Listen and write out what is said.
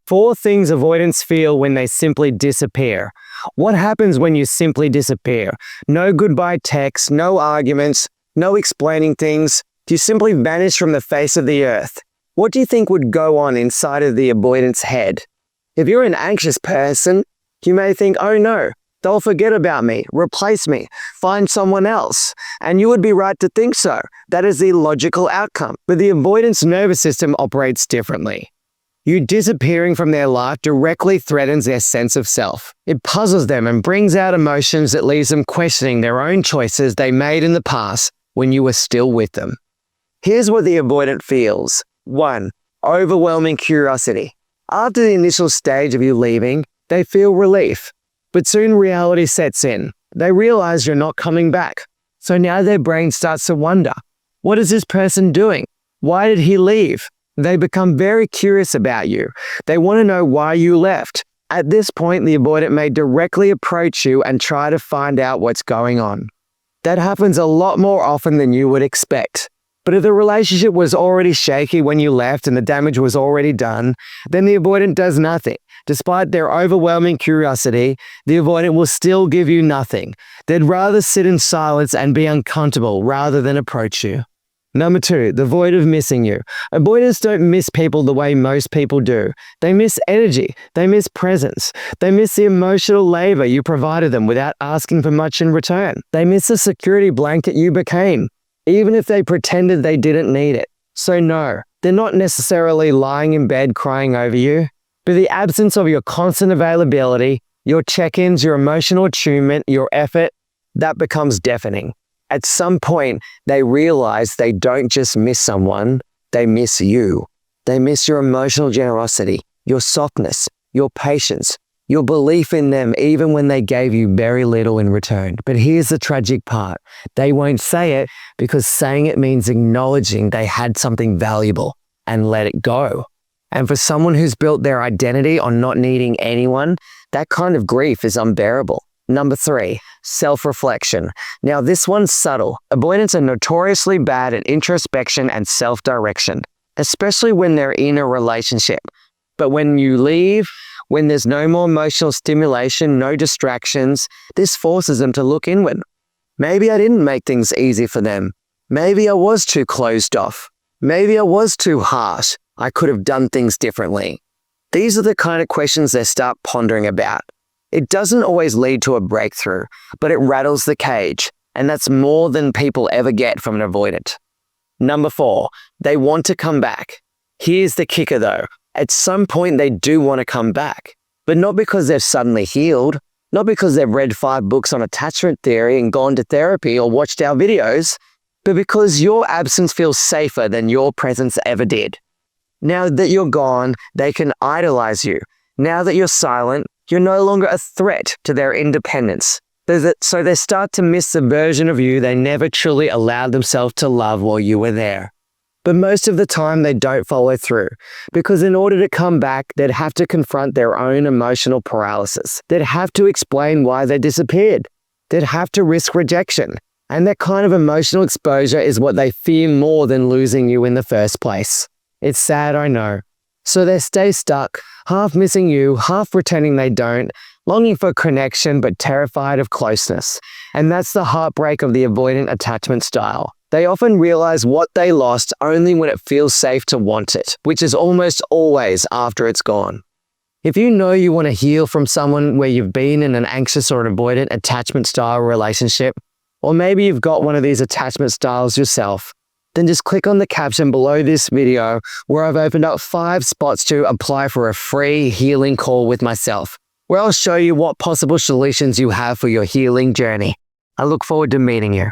4 things avoidants feel when they simply disappear. What happens when you simply disappear? No goodbye texts, no arguments, no explaining things. You simply vanish from the face of the earth. What do you think would go on inside of the avoidant's head? If you're an anxious person, you may think, oh no, they'll forget about me, replace me, find someone else. And you would be right to think so. That is the logical outcome. But the avoidance nervous system operates differently. You disappearing from their life directly threatens their sense of self. It puzzles them and brings out emotions that leaves them questioning their own choices they made in the past when you were still with them. Here's what the avoidant feels. 1. Overwhelming curiosity. After the initial stage of you leaving, they feel relief. But soon reality sets in. They realize you're not coming back. So now their brain starts to wonder, what is this person doing? Why did he leave? They become very curious about you. They want to know why you left. At this point, the avoidant may directly approach you and try to find out what's going on. That happens a lot more often than you would expect. But if the relationship was already shaky when you left and the damage was already done, then the avoidant does nothing. Despite their overwhelming curiosity, the avoidant will still give you nothing. They'd rather sit in silence and be uncomfortable rather than approach you. Number 2, the void of missing you. Avoidants don't miss people the way most people do. They miss energy. They miss presence. They miss the emotional labor you provided them without asking for much in return. They miss the security blanket you became, even if they pretended they didn't need it. So no, they're not necessarily lying in bed crying over you, but the absence of your constant availability, your check-ins, your emotional attunement, your effort, that becomes deafening. At some point, they realize they don't just miss someone, they miss you. They miss your emotional generosity, your softness, your patience, your belief in them even when they gave you very little in return. But here's the tragic part. They won't say it because saying it means acknowledging they had something valuable and let it go. And for someone who's built their identity on not needing anyone, that kind of grief is unbearable. Number 3, self-reflection. Now this one's subtle. Avoidants are notoriously bad at introspection and self-direction, especially when they're in a relationship. But when you leave, when there's no more emotional stimulation, no distractions, this forces them to look inward. Maybe I didn't make things easy for them. Maybe I was too closed off. Maybe I was too harsh. I could have done things differently. These are the kind of questions they start pondering about. It doesn't always lead to a breakthrough, but it rattles the cage, and that's more than people ever get from an avoidant. Number 4, they want to come back. Here's the kicker though. At some point they do want to come back, but not because they've suddenly healed, not because they've read 5 books on attachment theory and gone to therapy or watched our videos, but because your absence feels safer than your presence ever did. Now that you're gone, they can idolize you. Now that you're silent, you're no longer a threat to their independence. So they start to miss the version of you they never truly allowed themselves to love while you were there. But most of the time they don't follow through, because in order to come back, they'd have to confront their own emotional paralysis. They'd have to explain why they disappeared. They'd have to risk rejection. And that kind of emotional exposure is what they fear more than losing you in the first place. It's sad, I know. So they stay stuck, half missing you, half pretending they don't, longing for connection but terrified of closeness. And that's the heartbreak of the avoidant attachment style. They often realize what they lost only when it feels safe to want it, which is almost always after it's gone. If you know you want to heal from someone where you've been in an anxious or an avoidant attachment style relationship, or maybe you've got one of these attachment styles yourself, then just click on the caption below this video where I've opened up 5 spots to apply for a free healing call with myself, where I'll show you what possible solutions you have for your healing journey. I look forward to meeting you.